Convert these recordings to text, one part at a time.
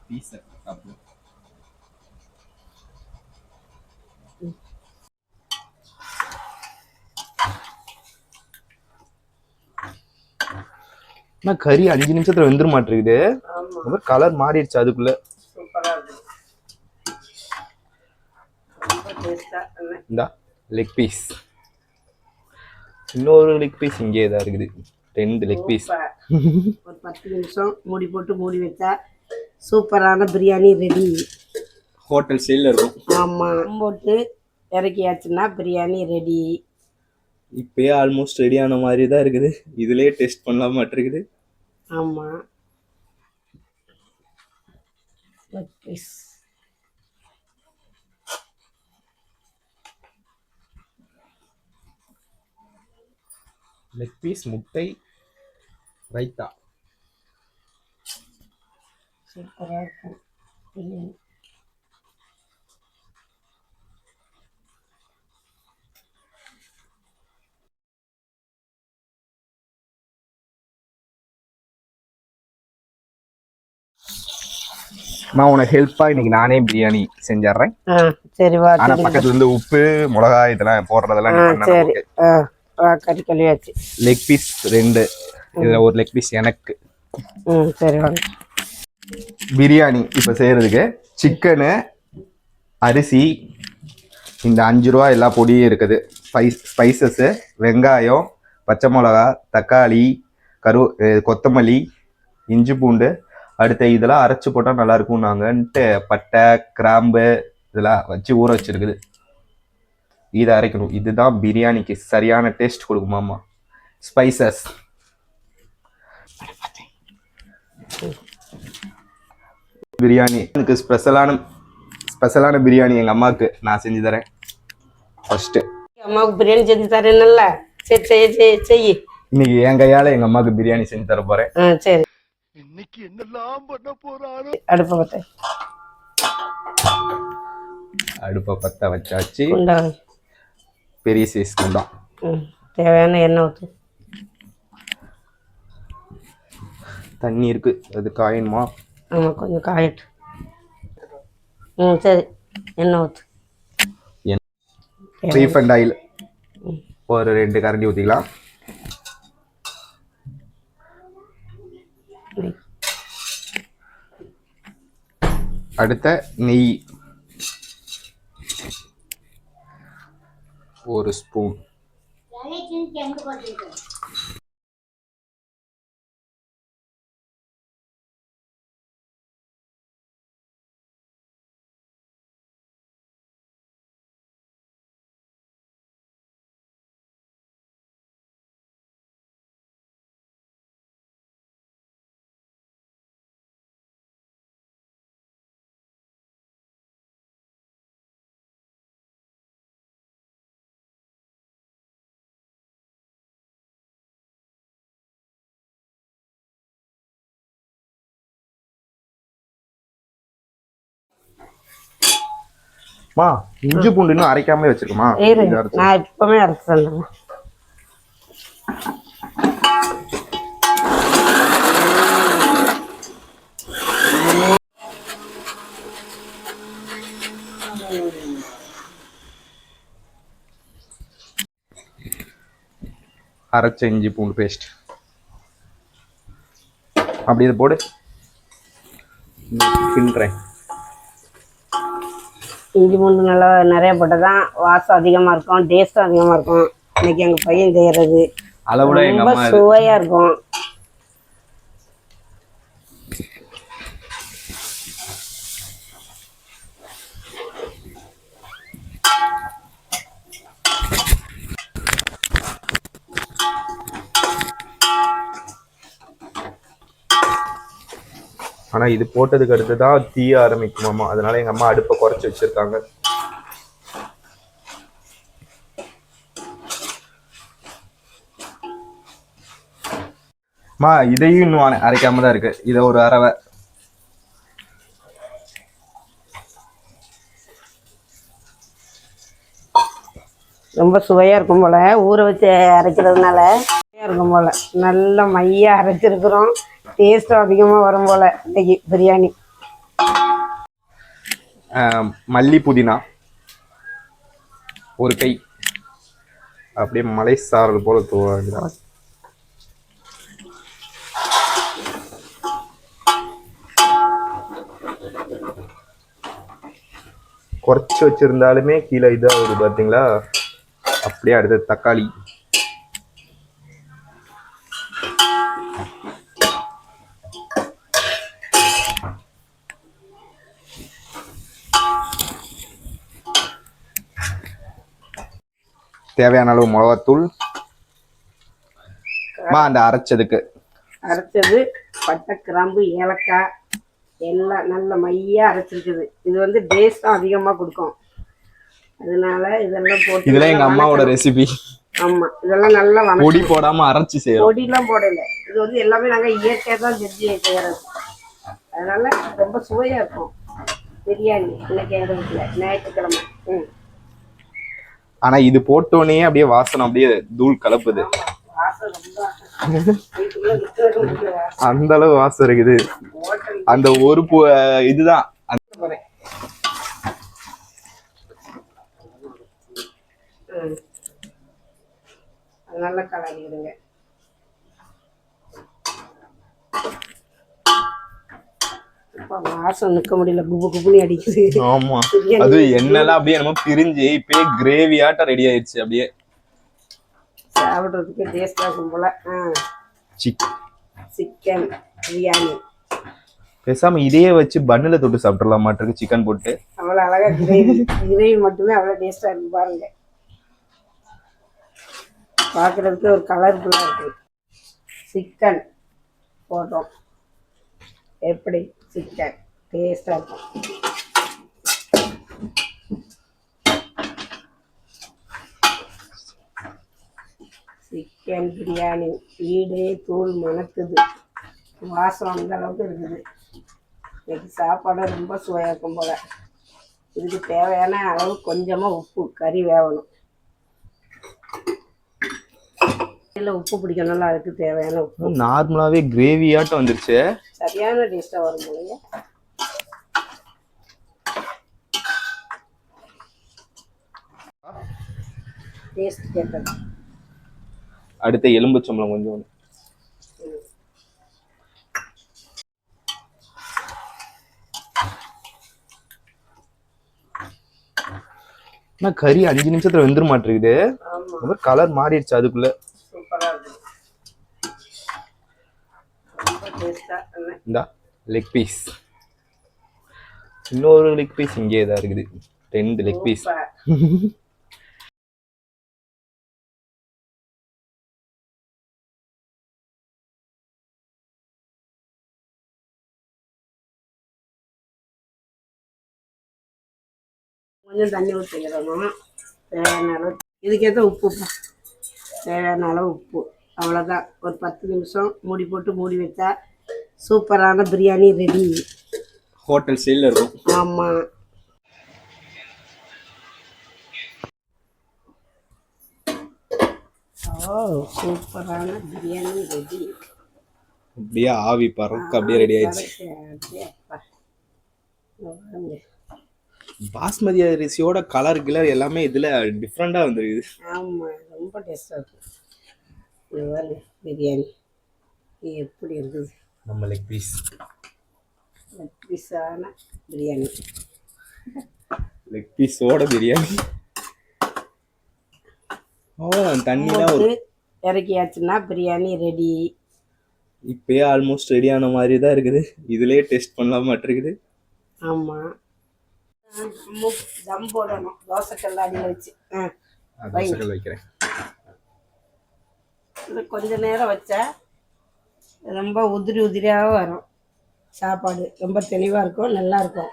Piece சாப்பிடு. கறி 5 நிமிஷத்துல வெந்துட மாட்டேங்குது. கலர் மாறிடுச்சு அதுக்குள்ள. இந்த லெக் பீஸ், இன்னொரு லெக் பீஸ் இங்கே தான் இருக்குது. 2 லெக் பீஸ். ஒரு 10 நிமிஷம் மூடி போட்டு மூடி வச்சா சூப்பரான பிரியாணி ரெடி. ஹோட்டல் ஸ்டைல்ல இருக்கும். ஆமா, போட்டு இறக்கியாச்சுன்னா பிரியாணி ரெடி. இப்பயே ஆல்மோஸ்ட் ரெடியான மாதிரி தான் இருக்குது. இதுலயே டெஸ்ட் பண்ணலாம் மாட்டிருக்குது. ஆமா, லெக் பீஸ். லெக் பீஸ், முட்டை, ரைத்தா. சூப்பரா இருக்கும் பிரியாணி. நான் உனக்கு ஹெல்ப்பா இன்னைக்கு நானே பிரியாணி செஞ்சிடுறேன். சரி வா. ஆனா பக்கத்துல இருந்து உப்பு மிளகாய் இதெல்லாம் போடுறதெல்லாம் சரி. கறி கழுவியாச்சு. லெக் பீஸ் 2, இதுல ஒரு லெக் பீஸ் எனக்கு. சரி வாங்க. பிரியாணி இப்ப செய்யறதுக்கு சிக்கனு, அரிசி, இந்த 5 ரூபா எல்லா பொடியும் இருக்குது, ஸ்பைசஸ், வெங்காயம், பச்சை மிளகா, தக்காளி, கொத்தமல்லி, இஞ்சி பூண்டு. அடுத்த இதெல்லாம் அரைச்சி போட்டால் நல்லா இருக்கும் நாங்கன்ட்டு பட்டை கிராம்பு இதெல்லாம் வச்சு ஊற வச்சிருக்குது. இதை அரைக்கணும். இதுதான் பிரியாணிக்கு சரியான டேஸ்ட் கொடுக்குமாமா. ஸ்பைசஸ் பிரியாணி எனக்கு ஸ்பெஷலான பிரியாணி எங்கள் அம்மாவுக்கு நான் செஞ்சு தரேன். ஃபர்ஸ்ட்டு அம்மாவுக்கு பிரியாணி செஞ்சு தரேன்ல. சரி செய். இன்னைக்கு என் கையால் எங்கள் அம்மாவுக்கு பிரியாணி செஞ்சு தர போகிறேன். சரி. இன்னைக்கு என்னெல்லாம் பண்ண போறாரு. அடுப்பை பற்ற வச்சாச்சு. பெரிய சைஸ் குண்டா. தேவையான எண்ணெய் ஊற்று. தண்ணி இருக்கு, அது காயணுமா? ஆமாம், கொஞ்சம் காயட்டு. சரி, எண்ணெய் ஊற்று. ரீஃபண்ட் ஆயில் ஒரு 2 கரண்டி ஊற்றிக்கலாம். அடுத்த நெய் 1 ஸ்பூன். இஞ்சி பூண்டு இன்னும் அரைக்காம வச்சிருக்கோமா? நான் இப்பவே அரைச்சேன். அரைச்ச இஞ்சி பூண்டு பேஸ்ட் அப்படி இதை போடு. கிண்டுறேன். இஞ்சி பூண்டு நல்லா நிறைய போட்டால் தான் வாசம் அதிகமாக இருக்கும், டேஸ்ட்டும் அதிகமாக இருக்கும். இன்னைக்கு எங்கள் பையன் செய்கிறது ரொம்ப சுவையாக இருக்கும். ஆனால் இது போட்டதுக்கு அடுத்து தான் தீய ஆரம்பிக்குமாமா. அதனால எங்கள் அம்மா அடுப்பை குறைச்சி வச்சிருக்காங்க. இதையும் இன்னும் அரைக்காம தான் இருக்கு. இதை ஒரு அரவை. ரொம்ப சுவையாக இருக்கும் போல், ஊற வச்சு அரைக்கிறதுனால சுவையாக இருக்கும் போல். நல்ல மையாக அரைச்சிருக்கிறோம். டேஸ்ட்டும் அதிகமாக வரும் போல் இன்னைக்கு பிரியாணி. மல்லி புதினா ஒரு கை அப்படியே மலை சாரல் போல தூவாங்க. குறைச்சி வச்சிருந்தாலுமே கீழே இதாகுது பார்த்தீங்களா. அப்படியே அடுத்தது தக்காளி, தேவையான அளவு மிளகாத்தூள், அந்த அரைச்சது பட்டை கிராம்பு ஏலக்காய் எல்லாம் நல்ல மையா அரைச்சிருக்குது. இது வந்து டேஸ்டும் அதிகமாக கொடுக்கும். அதனால இதெல்லாம் போட்டு, இதெல்லாம் எங்க அம்மாவோட ரெசிபி. ஆமா, இதெல்லாம் நல்லா பொடி போடாம அரைச்சி செய்யறோம். பொடிலாம் போடல. இது வந்து எல்லாமே நாங்கள் இயற்கையாக தான் செஞ்சு செய்யறது. அதனால ரொம்ப சுவையா இருக்கும் பிரியாணி. இன்னைக்கு எங்க வீட்டுல ஞாயிற்றுக்கிழமை. ஆனா இது போட்டோன்னே அப்படியே வாசனை அப்படியே தூள் கலப்புது. அந்த அளவு வாசம் இருக்குது. அந்த ஒரு இதுதான் நல்ல கலரிடுங்க. வாசம் நிக்க முடியல, குபு குபுனி அடிக்குது. ஆமா, அது எண்ணெல்லாம் அப்படியே நம்ம பிரிஞ்சு இப்பயே கிரேவியாட்ட ரெடி ஆயிடுச்சு. அப்படியே சாப்பிட்றதுக்கு டேஸ்டா இருக்கும் போல. சிக்கன் பிரியாணி பேசாம இதையே வச்சு பண்ணுல தொட்டு சாப்பிடலாம் மாட்டிருக்கு. சிக்கன் போட்டு அவ்வளவு அழகா கிரேவி மட்டுமே அவ்வளவு டேஸ்டா இருக்கு பாருங்க. பார்க்கறதுக்கு ஒரு கலர்ஃபுல்லா இருக்கு. சிக்கன் போடுறோம். எப்படி சிக்கன் டேஸ்டா இருக்கும். சிக்கன் பிரியாணி வீடே தூள் மணக்குது. வாசம் அந்த அளவுக்கு இருக்குது. இன்னைக்கு சாப்பாடு ரொம்ப சுவையாக இருக்கும் போல. இதுக்கு தேவையான அளவு கொஞ்சமாக உப்பு, கறி வேகணும். இல்லை உப்பு பிடிக்கணும்ல, அதுக்கு தேவையான உப்பு. நார்மலாகவே கிரேவியாட்டம் வந்துருச்சு. சரியான டேஸ்ட்டாக வரும் போலங்க. டேஸ்ட் கேட்டது. அடுத்த எலும்புச்சம்பளம் கொஞ்சம். கறி 5 நிமிஷத்துல வெந்துட மாட்டிருக்குது. கலர் மாறிடுச்சு அதுக்குள்ள. இந்தா லெக் பீஸ். இன்னொரு லெக் பீஸ் இங்கே தான் இருக்குது. 2 லெக் பீஸ். கொஞ்சம் தண்ணி ஊற்றிக்கிறணும். தேவையான அளவு இதுக்கேற்ற உப்பு, தேவையான அளவு உப்பு. அவ்வளோதான். ஒரு 10 நிமிஷம் மூடி போட்டு மூடி வச்சா சூப்பரான பிரியாணி ரெடி. ஹோட்டல் ஸ்டைலில் இருக்கும். ஆமாம். ஓ, சூப்பரான பிரியாணி ரெடி. அப்படியே ஆவி பறக்க அப்படியே ரெடி ஆயிடுச்சு. பாஸ்மதி அரிசியோட கலர் கிளர் எல்லாமே இதுல டிஃப்ரெண்டா வந்துருக்குது. ஆமா, ரொம்ப டேஸ்டா இருக்கு. பிரியாணி எப்படி இருக்குது? நம்ம லெக் பீஸான பிரியாணி. லெக் பீஸோட பிரியாணி. தண்ணிலாம் ஒரு இறக்கியாச்சுன்னா பிரியாணி ரெடி. இப்பயே ஆல்மோஸ்ட் ரெடியான மாதிரி தான் இருக்குது. இதுலயே டெஸ்ட் பண்ணலாம் மாட்டிருக்குது. ஆமா, தம் போடணும். தோசைக்கல்ல அடியில் வச்சு தோசைக்கல் வைக்கிறேன். இது கொஞ்ச நேரம் வச்சா ரொம்ப உதிரி உதிரியாக வரும். சாப்பாடு ரொம்ப தெளிவாக இருக்கும், நல்லா இருக்கும்.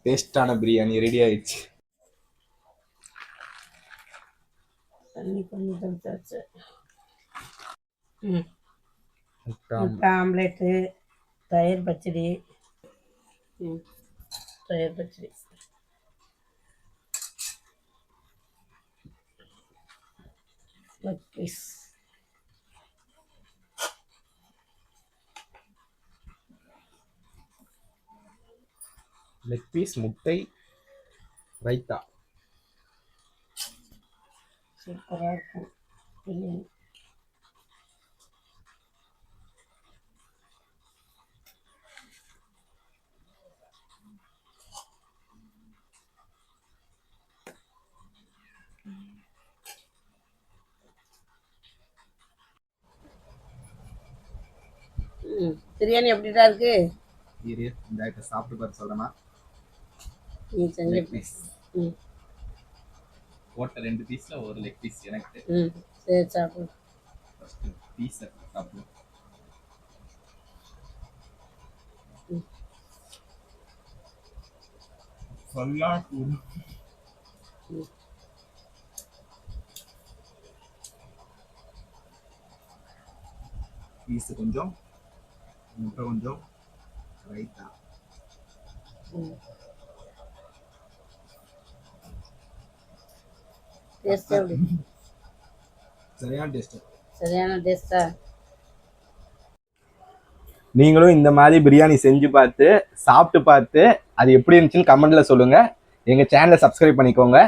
டேஸ்டான பிரியாணி ரெடி ஆயிடுச்சு. தண்ணி கொஞ்சம் தெளிச்சாச்சு. ஆம்லேட்டு, தயிர் பச்சடி, தயிர் பச்சடி. Leg piece. லெக் பீஸ், முட்டை, ரைத்தா. சூப்பராக இருக்கும் பிரியாணி. பிரியாணி எப்படிடா இருக்கு? இந்த ஐட்டம் சாப்பிட்டு பார்த்து சொல்லணுமா? நீ செஞ்ச பீஸ் ம் போட்ட 2 பீஸ்ல ஒரு லெக் பீஸ் எனக்கு. சரி சாப்பிடு. ஃபர்ஸ்ட் பீஸ் சாப்பிடு. சொல்லா பீஸ் கொஞ்சம், முட்டை கொஞ்சம், ரைத்தா. டேஸ்ட் எப்படி? சரியான டேஸ்ட். சரியான டேஸ்டா? நீங்களும் இந்த மாதிரி பிரியாணி செஞ்சு பார்த்து சாப்பிட்டு பார்த்து அது எப்படி இருந்துச்சுன்னு கமெண்ட்ல சொல்லுங்க. எங்க சேனலை சப்ஸ்கிரைப் பண்ணிக்கோங்க.